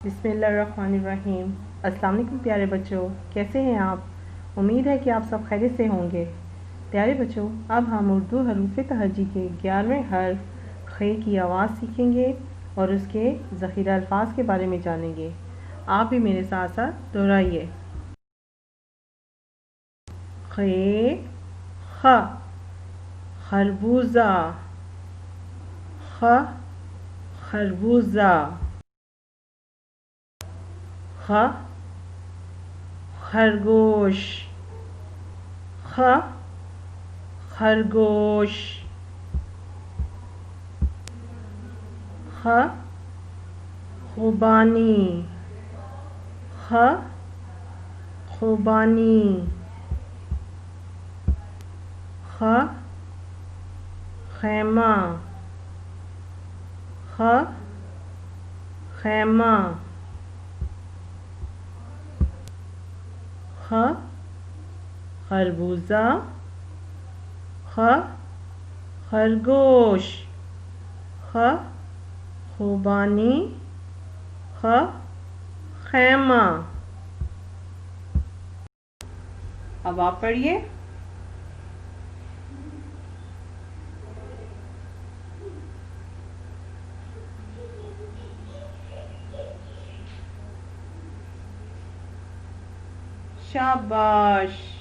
بسم اللہ الرحمن الرحیم۔ السلام علیکم پیارے بچوں، کیسے ہیں آپ؟ امید ہے کہ آپ سب خیریت سے ہوں گے۔ پیارے بچوں، اب ہم اردو حروف تہجی کے 11ویں حرف خ کی آواز سیکھیں گے اور اس کے ذخیرہ الفاظ کے بارے میں جانیں گے۔ آپ بھی میرے ساتھ ساتھ دہرائیے۔ خ، خ، خربوزہ، خ، خربوزہ، خ، خرگوش، خ، خرگوش، خ، خوبانی، خ، خوبانی، خ، خیمہ، خ، خیمہ، خ، خربوزہ، خ، خرگوش، خ، خوبانی، خ، خیمہ۔ اب آپ پڑھیے۔ شاباش۔